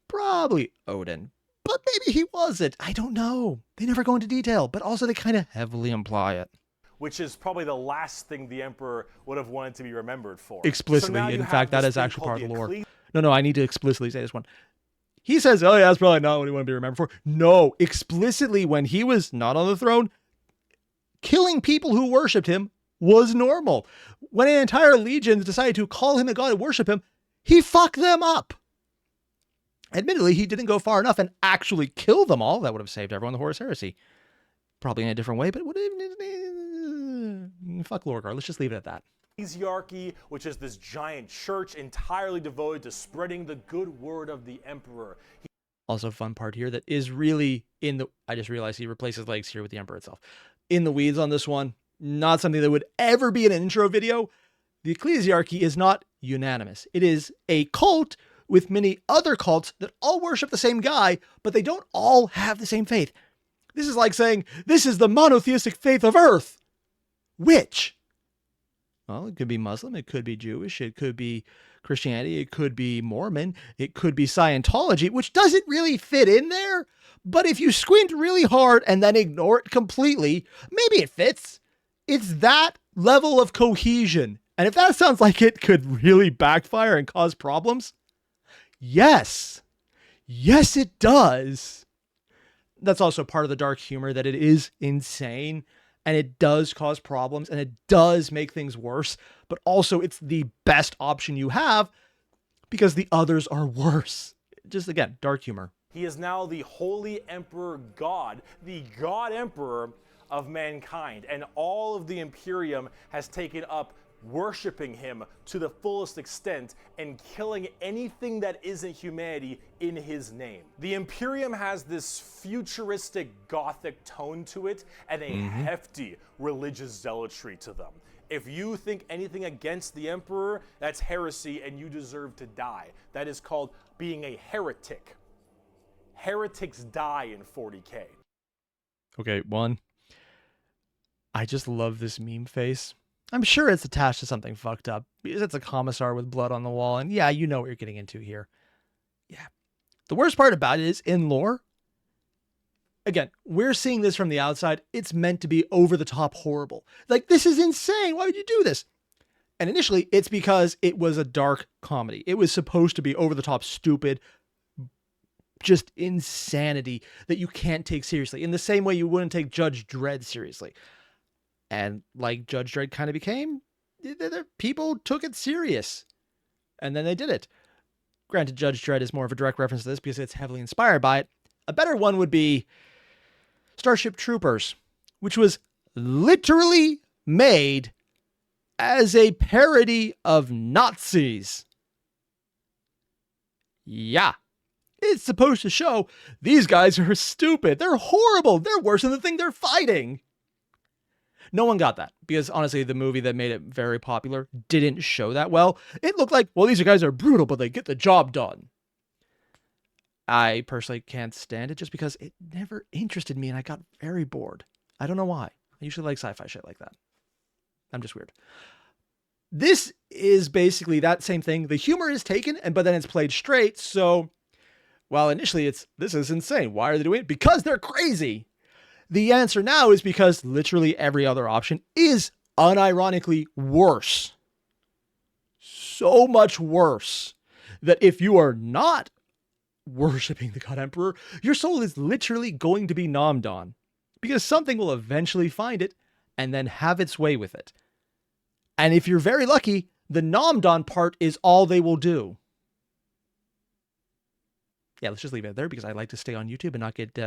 probably Odin, but maybe he wasn't. I don't know. They never go into detail, but also they kind of heavily imply it. Which is probably the last thing the Emperor would have wanted to be remembered for. Explicitly. So in fact, that is actually part of the lore. No, I need to explicitly say this one. He says, oh yeah, that's probably not what he wanted to be remembered for. No, explicitly, when he was not on the throne, killing people who worshipped him was normal. When an entire legion decided to call him a god and worship him, he fucked them up. Admittedly, he didn't go far enough and actually kill them all. That would have saved everyone the Horus Heresy. Probably in a different way, but would have... Fuck Lorgar. Let's just leave it at that. Ecclesiarchy, which is this giant church entirely devoted to spreading the good word of the Emperor. Also, fun part here that is really in the... I just realized he replaces legs here with the Emperor itself. In the weeds on this one. Not something that would ever be in an intro video. The Ecclesiarchy is not unanimous. It is a cult with many other cults that all worship the same guy, but they don't all have the same faith. This is like saying, this is the monotheistic faith of Earth. Which? Well, it could be Muslim, it could be Jewish, it could be Christianity, it could be Mormon, it could be Scientology, which doesn't really fit in there. But if you squint really hard and then ignore it completely, maybe it fits. It's that level of cohesion. And if that sounds like it could really backfire and cause problems, yes. Yes, it does. That's also part of the dark humor, that it is insane. And it does cause problems, and it does make things worse, but also it's the best option you have because the others are worse. Just again, dark humor. He is now the Holy Emperor God, the God Emperor of mankind, and all of the Imperium has taken up worshiping him to the fullest extent and killing anything that isn't humanity in his name. The Imperium has this futuristic gothic tone to it and a hefty religious zealotry to them. If you think anything against the Emperor, that's heresy and you deserve to die. That is called being a heretic. Heretics die in 40K. Okay, one. I just love this meme face. I'm sure it's attached to something fucked up because it's a commissar with blood on the wall. And yeah, you know what you're getting into here. Yeah. The worst part about it is in lore. Again, we're seeing this from the outside. It's meant to be over the top horrible. Like, this is insane. Why would you do this? And initially it's because it was a dark comedy. It was supposed to be over the top stupid, just insanity that you can't take seriously in the same way you wouldn't take Judge Dredd seriously. And like Judge Dredd kind of became, people took it serious. And then they did it. Granted, Judge Dredd is more of a direct reference to this because it's heavily inspired by it. A better one would be Starship Troopers, which was literally made as a parody of Nazis. Yeah. It's supposed to show these guys are stupid. They're horrible. They're worse than the thing they're fighting. No one got that because honestly, the movie that made it very popular didn't show that well. It looked like, well, these guys are brutal, but they get the job done. I personally can't stand it just because it never interested me and I got very bored. I don't know why. I usually like sci-fi shit like that. I'm just weird. This is basically that same thing. The humor is taken, but then it's played straight. So, while initially this is insane. Why are they doing it? Because they're crazy. The answer now is because literally every other option is unironically worse. So much worse that if you are not worshipping the God Emperor, your soul is literally going to be nommed on because something will eventually find it and then have its way with it. And if you're very lucky, the nommed on part is all they will do. Yeah, let's just leave it there because I like to stay on YouTube and not get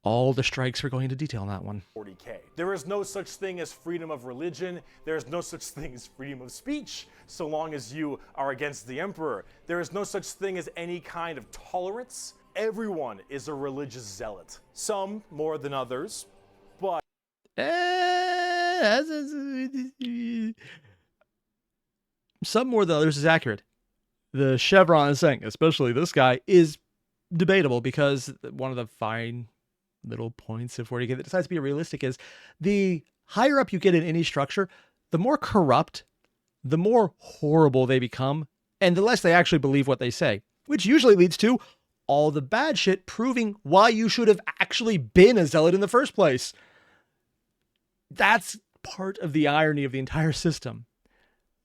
All the strikes are going into detail on that one. 40K. There is no such thing as freedom of religion. There is no such thing as freedom of speech, so long as you are against the Emperor. There is no such thing as any kind of tolerance. Everyone is a religious zealot. Some more than others, but... Some more than others is accurate. The chevron is saying, especially this guy, is debatable because one of the fine little points of 40K that decides to be realistic is the higher up you get in any structure, the more corrupt, the more horrible they become, and the less they actually believe what they say, which usually leads to all the bad shit proving why you should have actually been a zealot in the first place. That's part of the irony of the entire system.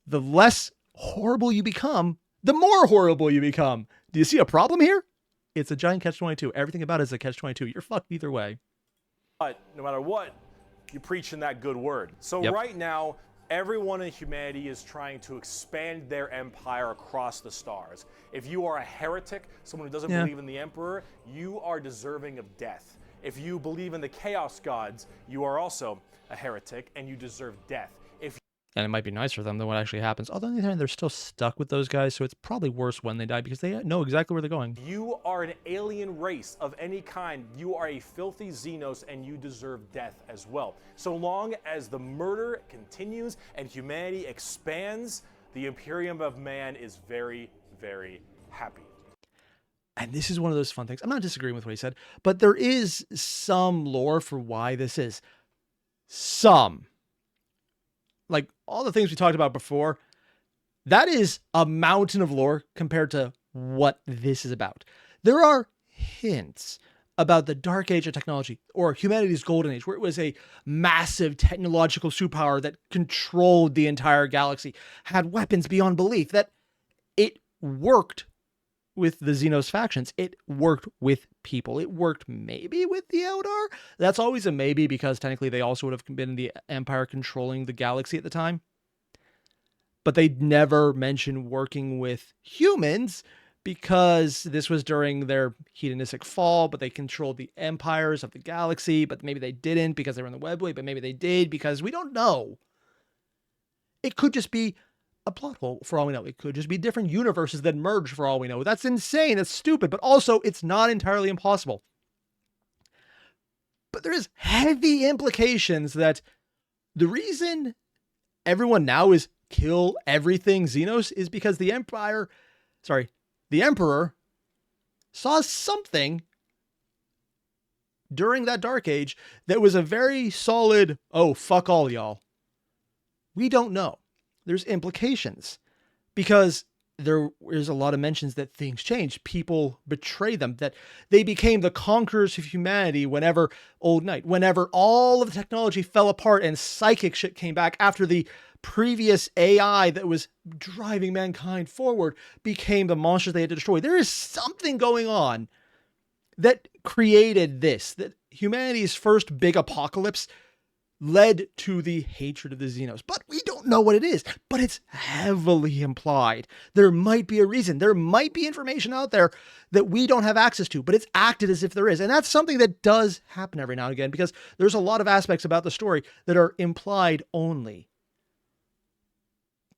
The less horrible you become, the more horrible you become. Do you see a problem here? It's a giant catch-22. Everything about it is a catch-22. You're fucked either way. But no matter what, you're preaching that good word. So right now, everyone in humanity is trying to expand their empire across the stars. If you are a heretic, someone who doesn't believe in the Emperor, you are deserving of death. If you believe in the Chaos Gods, you are also a heretic and you deserve death. And it might be nice for them than what actually happens. Although on the other hand, they're still stuck with those guys, so it's probably worse when they die because they know exactly where they're going. You are an alien race of any kind. You are a filthy Xenos and you deserve death as well. So long as the murder continues and humanity expands, the Imperium of Man is very, very happy. And this is one of those fun things. I'm not disagreeing with what he said, but there is some lore for why this is. Some. Like all the things we talked about before, that is a mountain of lore compared to what this is about. There are hints about the dark age of technology or humanity's golden age, where it was a massive technological superpower that controlled the entire galaxy, had weapons beyond belief, that it worked with the Xenos factions. It worked with people. It worked maybe with the Eldar. That's always a maybe because technically they also would have been the Empire controlling the galaxy at the time. But they never mentioned working with humans because this was during their hedonistic fall, but they controlled the empires of the galaxy, but maybe they didn't because they were in the Webway, but maybe they did because we don't know. It could just be a plot hole for all we know. It could just be different universes that merge for all we know. That's insane. That's stupid. But also, it's not entirely impossible. But there is heavy implications that the reason everyone now is kill everything Xenos is because the Emperor saw something during that Dark Age that was a very solid, oh, fuck all y'all. We don't know. There's implications because there is a lot of mentions that things change. People betray them, that they became the conquerors of humanity whenever Old Night, whenever all of the technology fell apart and psychic shit came back after the previous AI that was driving mankind forward became the monsters they had to destroy. There is something going on that created this, that humanity's first big apocalypse led to the hatred of the Xenos. But we don't know what it is, but it's heavily implied. There might be a reason. There might be information out there that we don't have access to, but it's acted as if there is. And that's something that does happen every now and again because there's a lot of aspects about the story that are implied only,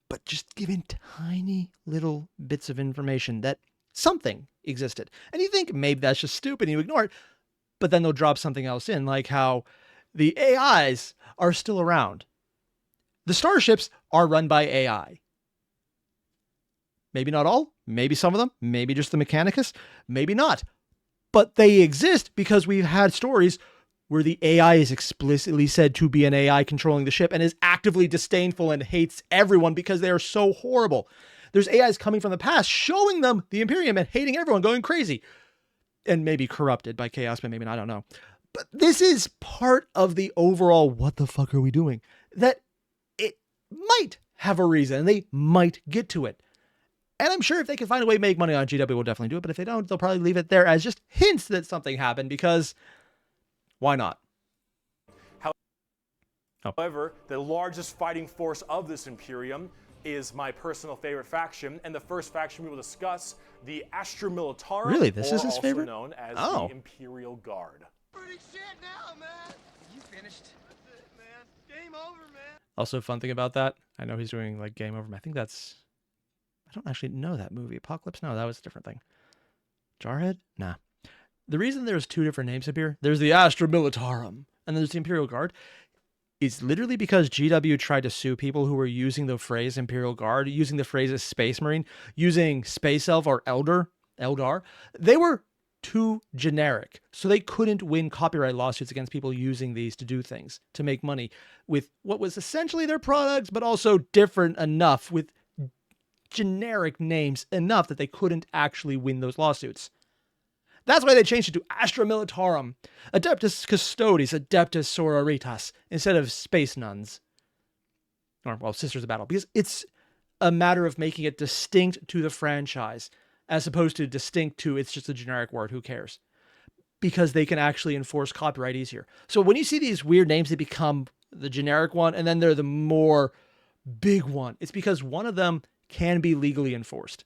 but just given tiny little bits of information that something existed. And you think maybe that's just stupid and you ignore it, but then they'll drop something else in, like how the AIs are still around. The starships are run by AI. Maybe not all, maybe some of them, maybe just the Mechanicus, maybe not. But they exist because we've had stories where the AI is explicitly said to be an AI controlling the ship and is actively disdainful and hates everyone because they are so horrible. There's AIs coming from the past showing them the Imperium and hating everyone, going crazy. And maybe corrupted by chaos, but maybe not, I don't know. But this is part of the overall what the fuck are we doing? That it might have a reason. They might get to it. And I'm sure if they can find a way to make money on GW, we'll definitely do it. But if they don't, they'll probably leave it there as just hints that something happened because why not? However, the largest fighting force of this Imperium is my personal favorite faction, and the first faction we will discuss, the Astra Militarum, really? This is his also favorite? known as the Imperial Guard. Pretty shit now, man. You finished? That's it, man. Game over, man. Also, fun thing about that, I know he's doing like Game Over. I think that's, I don't actually know that movie. Apocalypse? No, that was a different thing. Jarhead? Nah. The reason there's two different names up here, there's the Astra Militarum, and there's the Imperial Guard, is literally because GW tried to sue people who were using the phrase Imperial Guard, using the phrase as Space Marine, using Space Elf or Eldar. They were too generic, so they couldn't win copyright lawsuits against people using these to do things, to make money with what was essentially their products, but also different enough with generic names enough that they couldn't actually win those lawsuits. That's why they changed it to Astra Militarum, Adeptus Custodes, Adeptus Sororitas, instead of Space Nuns. Or, well, Sisters of Battle, because it's a matter of making it distinct to the franchise, as opposed to distinct to it's just a generic word, who cares? Because they can actually enforce copyright easier. So when you see these weird names, they become the generic one, and then they're the more big one. It's because one of them can be legally enforced.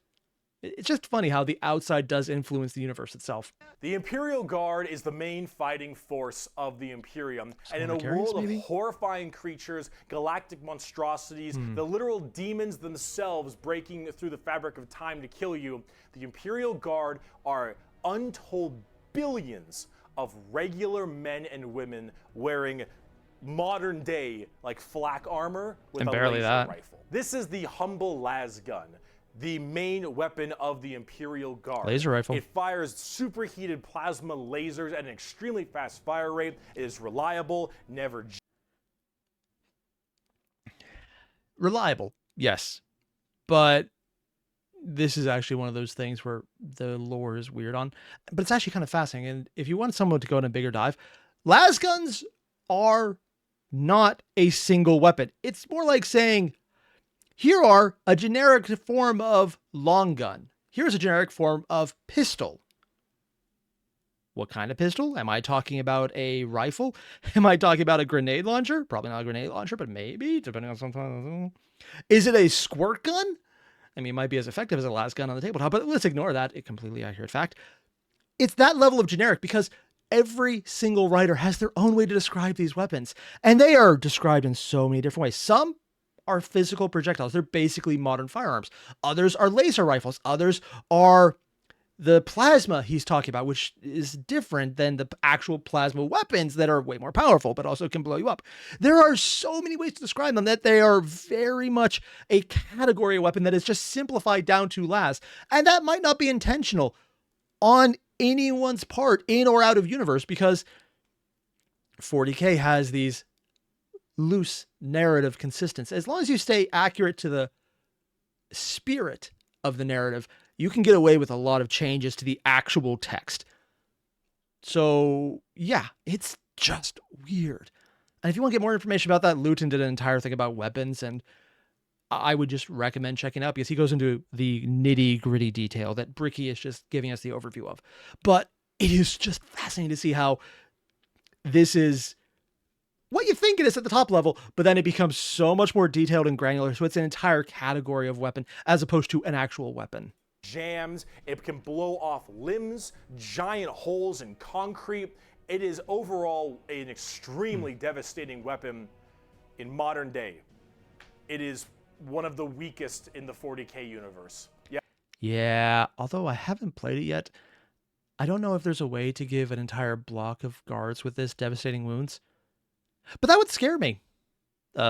It's just funny how the outside does influence the universe itself. The Imperial Guard is the main fighting force of the Imperium, and in a world of horrifying creatures, galactic monstrosities, the literal demons themselves breaking through the fabric of time to kill you, the Imperial Guard are untold billions of regular men and women wearing modern day like flak armor with a laser rifle. This is the humble las gun, the main weapon of the Imperial Guard. Laser rifle. It fires superheated plasma lasers at an extremely fast fire rate. It is reliable, never... Reliable, yes. But this is actually one of those things where the lore is weird on. But it's actually kind of fascinating. And if you want someone to go in a bigger dive, las guns are not a single weapon. It's more like saying, here are a generic form of long gun. Here's a generic form of pistol. What kind of pistol? Am I talking about a rifle? Am I talking about a grenade launcher? Probably not a grenade launcher, but maybe, depending on something. Is it a squirt gun? I mean, it might be as effective as a las gun on the tabletop, but let's ignore that. A completely accurate fact. It's that level of generic because every single writer has their own way to describe these weapons, and they are described in so many different ways. Some are physical projectiles. They're basically modern firearms. Others are laser rifles. Others are the plasma he's talking about, which is different than the actual plasma weapons that are way more powerful, but also can blow you up. There are so many ways to describe them that they are very much a category of weapon that is just simplified down to las. And that might not be intentional on anyone's part in or out of universe, because 40K has these loose narrative consistency. As long as you stay accurate to the spirit of the narrative, you can get away with a lot of changes to the actual text. So yeah, it's just weird. And if you want to get more information about that, Luton did an entire thing about weapons, and I would just recommend checking out because he goes into the nitty-gritty detail that Bricky is just giving us the overview of. But it is just fascinating to see how this is what you think it is at the top level, but then it becomes so much more detailed and granular. So it's an entire category of weapon as opposed to an actual weapon. Jams, it can blow off limbs, giant holes in concrete. It is overall an extremely devastating weapon in modern day. It is one of the weakest in the 40K universe. Yeah, although I haven't played it yet, I don't know if there's a way to give an entire block of guards with this devastating wounds. But that would scare me,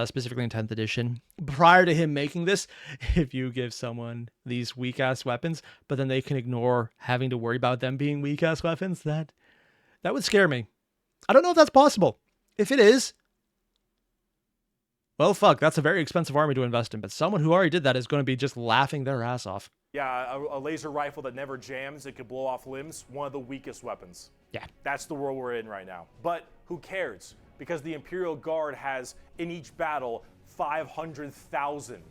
specifically in 10th edition. Prior to him making this, if you give someone these weak-ass weapons, but then they can ignore having to worry about them being weak-ass weapons, that would scare me. I don't know if that's possible. If it is, well, fuck, that's a very expensive army to invest in, but someone who already did that is going to be just laughing their ass off. Yeah, a laser rifle that never jams, it could blow off limbs, one of the weakest weapons. Yeah. That's the world we're in right now. But who cares? Because the Imperial Guard has, in each battle, 500,000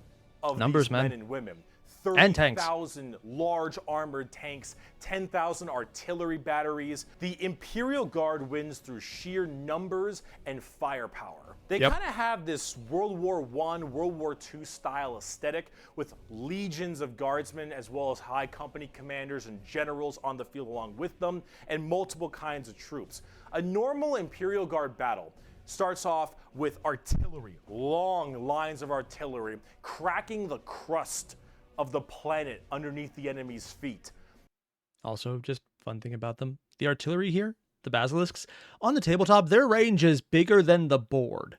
of these men and women. 30,000 large armored tanks, 10,000 artillery batteries. The Imperial Guard wins through sheer numbers and firepower. They kind of have this World War I, World War II style aesthetic with legions of guardsmen as well as high company commanders and generals on the field along with them, and multiple kinds of troops. A normal Imperial Guard battle starts off with artillery, long lines of artillery, cracking the crust of the planet underneath the enemy's feet. Also, just fun thing about them, the artillery here, the basilisks, on the tabletop, their range is bigger than the board.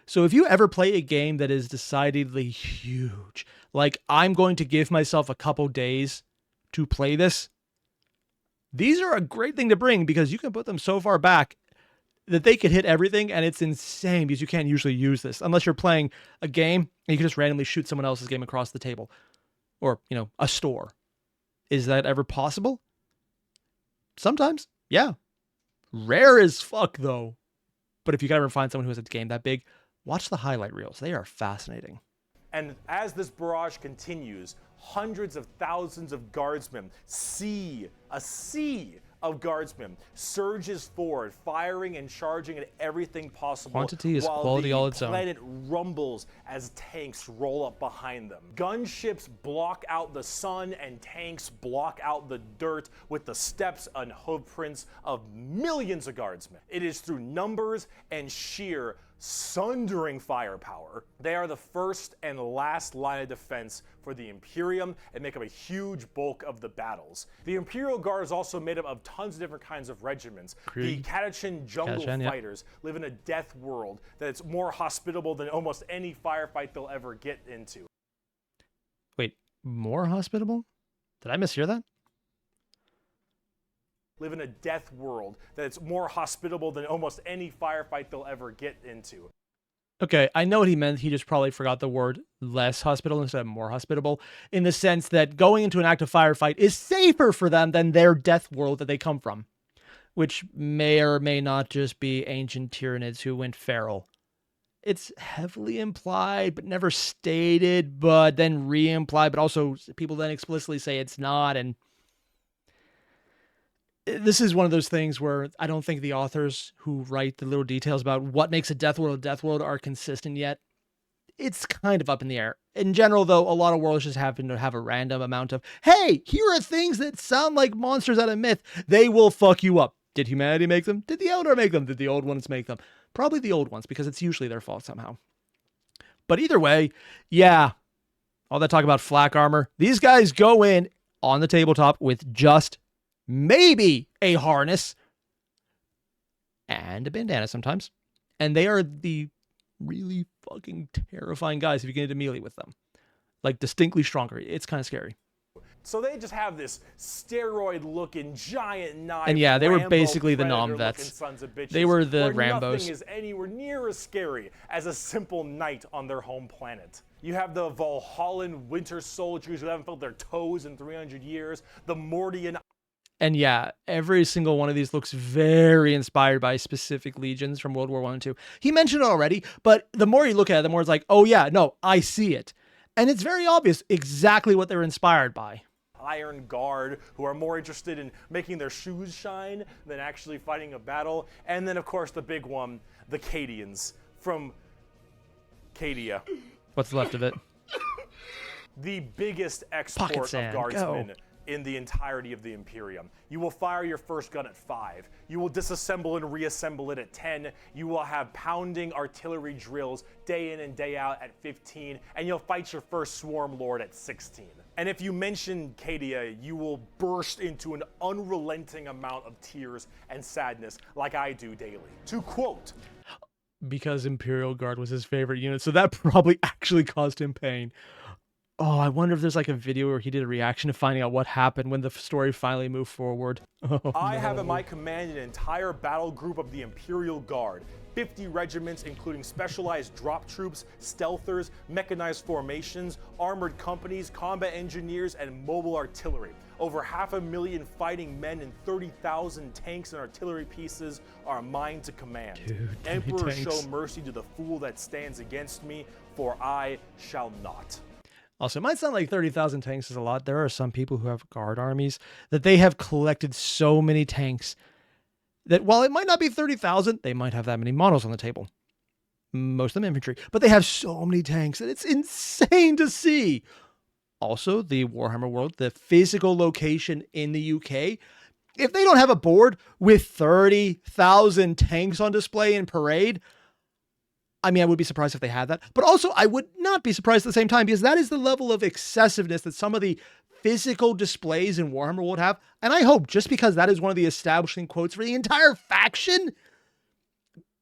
So if you ever play a game that is decidedly huge, like I'm going to give myself a couple days to play this, these are a great thing to bring because you can put them so far back that they could hit everything, and it's insane because you can't usually use this unless you're playing a game and you can just randomly shoot someone else's game across the table or, you know, a store. Is that ever possible? Sometimes, yeah. Rare as fuck, though. But if you can ever find someone who has a game that big, watch the highlight reels. They are fascinating. And as this barrage continues, hundreds of thousands of guardsmen, a sea of guardsmen surges forward, firing and charging at everything possible. Quantity is while quality the all its own. planet rumbles as tanks roll up behind them. Gunships block out the sun and tanks block out the dirt with the steps and hoofprints of millions of guardsmen. It is through numbers and sheer sundering firepower. They are the first and last line of defense for the Imperium and make up a huge bulk of the battles. The Imperial Guard is also made up of tons of different kinds of regiments. The Cadia jungle fighters live in a death world that's more hospitable than almost any firefight they'll ever get into. Wait, more hospitable? Did I mishear that? Live in a death world that's more hospitable than almost any firefight they'll ever get into. Okay, I know what he meant. He just probably forgot the word less hospitable instead of more hospitable, in the sense that going into an active firefight is safer for them than their death world that they come from, which may or may not just be ancient Tyranids who went feral. It's heavily implied, but never stated, but then re-implied, but also people then explicitly say it's not, and this is one of those things where I don't think the authors who write the little details about what makes a death world are consistent yet. It's kind of up in the air. In general, though, a lot of worlds just happen to have a random amount of, hey, here are things that sound like monsters out of myth. They will fuck you up. Did humanity make them? Did the Eldar make them? Did the old ones make them? Probably the old ones, because it's usually their fault somehow. But either way, yeah, all that talk about flak armor, these guys go in on the tabletop with just maybe a harness and a bandana sometimes. And they are the really fucking terrifying guys if you get into melee with them. Like, distinctly stronger. It's kind of scary. So they just have this steroid-looking giant knife. And yeah, they were Rambo basically the nom vets. Sons of bitches, they were the where Rambos. Nothing is anywhere near as scary as a simple knight on their home planet. You have the Valhallan winter soldiers who haven't felt their toes in 300 years. The Mordian. And yeah, every single one of these looks very inspired by specific legions from World War I and II. He mentioned it already, but the more you look at it, the more it's like, oh yeah, no, I see it. And it's very obvious exactly what they're inspired by. Iron Guard, who are more interested in making their shoes shine than actually fighting a battle. And then, of course, the big one, the Cadians from Cadia. What's left of it? The biggest export of guardsmen in the entirety of the Imperium. You will fire your first gun at 5. You will disassemble and reassemble it at 10. You will have pounding artillery drills day in and day out at 15. And you'll fight your first Swarm Lord at 16. And if you mention Cadia, you will burst into an unrelenting amount of tears and sadness like I do daily. To quote, because Imperial Guard was his favorite unit, so that probably actually caused him pain. Oh, I wonder if there's like a video where he did a reaction to finding out what happened when the story finally moved forward. Oh, I have at my command an entire battle group of the Imperial Guard. 50 regiments, including specialized drop troops, stealthers, mechanized formations, armored companies, combat engineers, and mobile artillery. Over 500,000 fighting men and 30,000 tanks and artillery pieces are mine to command. Dude, Emperor, show mercy to the fool that stands against me, for I shall not. Also, it might sound like 30,000 tanks is a lot. There are some people who have guard armies that they have collected so many tanks that while it might not be 30,000, they might have that many models on the table. most of them infantry, but they have so many tanks and it's insane to see. Also, the Warhammer world, the physical location in the UK, if they don't have a board with 30,000 tanks on display in parade, I mean, I would be surprised if they had that, but also I would not be surprised at the same time, because that is the level of excessiveness that some of the physical displays in Warhammer would have. And I hope, just because that is one of the establishing quotes for the entire faction,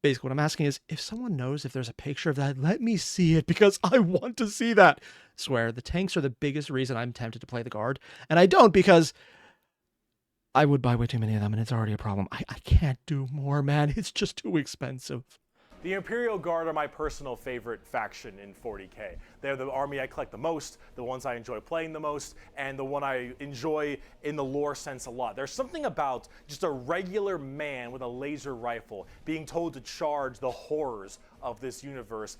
basically what I'm asking is, if someone knows if there's a picture of that, let me see it, because I want to see that. I swear, the tanks are the biggest reason I'm tempted to play the Guard, and I don't, because I would buy way too many of them, and it's already a problem. I can't do more, man. It's just too expensive. The Imperial Guard are my personal favorite faction in 40k. They're the army I collect the most, the ones I enjoy playing the most, and the one I enjoy in the lore sense a lot. There's something about just a regular man with a laser rifle being told to charge the horrors of this universe.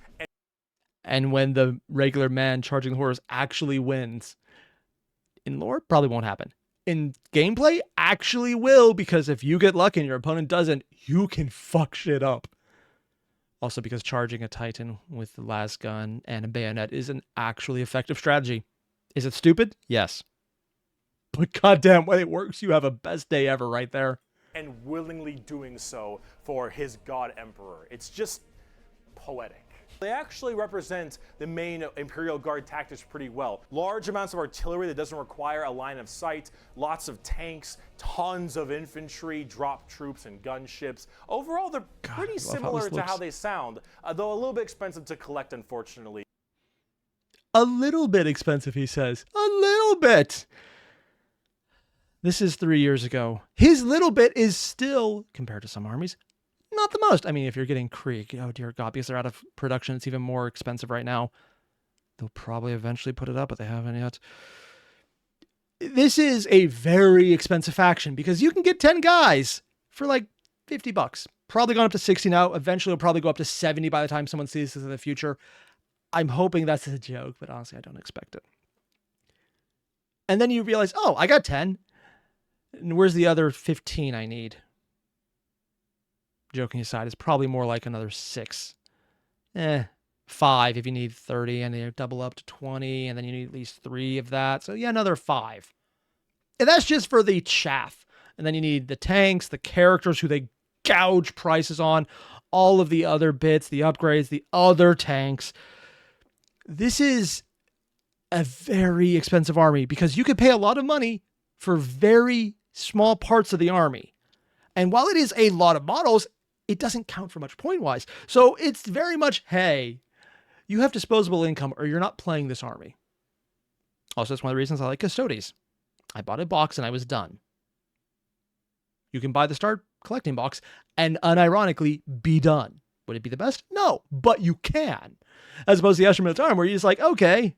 And when the regular man charging the horrors actually wins, in lore, probably won't happen. In gameplay, actually will, because if you get lucky and your opponent doesn't, you can fuck shit up. Also, because charging a Titan with the las gun and a bayonet is an actually effective strategy. Is it stupid? Yes. But goddamn, when it works, you have a best day ever right there. And willingly doing so for his God Emperor. It's just poetic. They actually represent the main Imperial Guard tactics pretty well. Large amounts of artillery that doesn't require a line of sight, lots of tanks, tons of infantry, drop troops, and gunships. Overall, they're pretty similar to how they sound, though a little bit expensive to collect, unfortunately. A little bit expensive, he says. A little bit. This is 3 years ago. His little bit is still, compared to some armies, not the most. I mean, if you're getting Krieg, oh dear God, because they're out of production, it's even more expensive right now. They'll probably eventually put it up, but they haven't yet. This is a very expensive faction because you can get 10 guys for like $50. Probably gone up to 60 now. Eventually it'll probably go up to 70 by the time someone sees this in the future. I'm hoping that's a joke, but honestly, I don't expect it. And then you realize, oh, I got 10. And where's the other 15 I need? Joking aside, it's probably more like another 6. 5 if you need 30, and they double up to 20, and then you need at least 3 of that. So yeah, another 5. And that's just for the chaff. And then you need the tanks, the characters who they gouge prices on, all of the other bits, the upgrades, the other tanks. This is a very expensive army because you could pay a lot of money for very small parts of the army. And while it is a lot of models, it doesn't count for much point-wise. So it's very much, hey, you have disposable income or you're not playing this army. Also, that's one of the reasons I like Custodes. I bought a box and I was done. You can buy the Start Collecting box and unironically be done. Would it be the best? No, but you can. As opposed to the Escher Militarum, where you're just like, okay,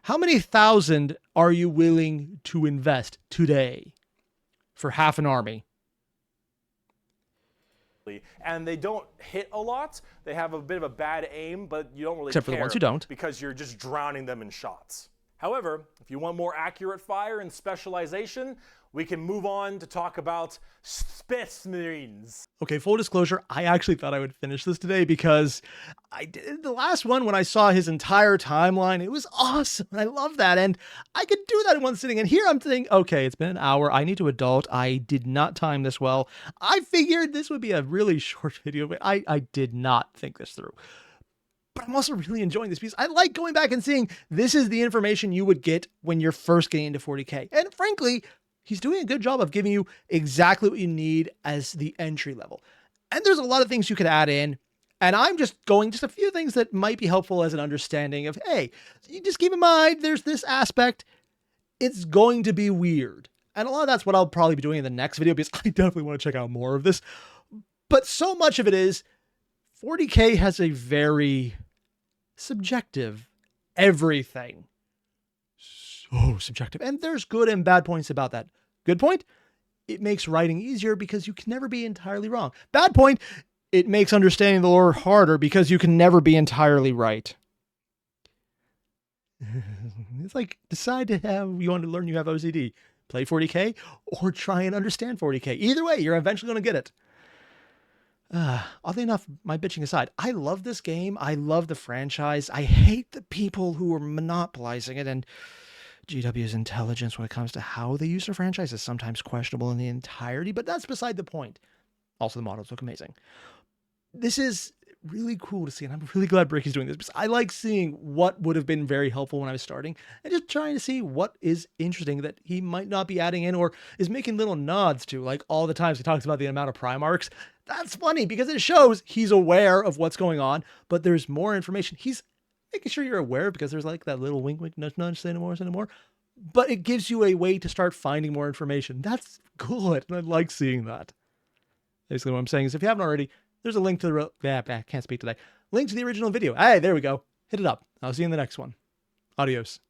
how many thousand are you willing to invest today for half an army? And they don't hit a lot. They have a bit of a bad aim, but you don't really Except for the ones who don't. Because you're just drowning them in shots. However, if you want more accurate fire and specialization, we can move on to talk about Space Marines. Okay, full disclosure, I actually thought I would finish this today because I did the last one when I saw his entire timeline. It was awesome. I love that. And I could do that in one sitting. And here I'm thinking, okay, it's been an hour. I need to adult. I did not time this well. I figured this would be a really short video, but I did not think this through. But I'm also really enjoying this piece. I like going back and seeing this is the information you would get when you're first getting into 40K. And frankly, he's doing a good job of giving you exactly what you need as the entry level. And there's a lot of things you could add in. And I'm just going just a few things that might be helpful as an understanding of, hey, you just keep in mind, there's this aspect. It's going to be weird. And a lot of that's what I'll probably be doing in the next video because I definitely want to check out more of this. But so much of it is 40K has a very subjective everything. So subjective. And there's good and bad points about that. Good point, it makes writing easier because you can never be entirely wrong. Bad point, it makes understanding the lore harder because you can never be entirely right. It's like, decide to have, you want to learn you have OCD. Play 40K or try and understand 40K. Either way, you're eventually going to get it. Oddly enough, my bitching aside, I love this game. I love the franchise. I hate the people who are monopolizing it, and GW's intelligence when it comes to how they use their franchise is sometimes questionable in the entirety, but that's beside the point. Also, the models look amazing. This is really cool to see, and I'm really glad Bricky's doing this, because I like seeing what would have been very helpful when I was starting, and just trying to see what is interesting that he might not be adding in, or is making little nods to, like all the times he talks about the amount of Primarchs. That's funny, because it shows he's aware of what's going on, but there's more information. He's making sure you're aware, because there's like that little wink, wink, nudge, nudge, say no more, say no more. But it gives you a way to start finding more information. That's good, and I like seeing that. Basically what I'm saying is, if you haven't already, there's a link to the... I can't speak today. Link to the original video. Hey, there we go. Hit it up. I'll see you in the next one. Adios.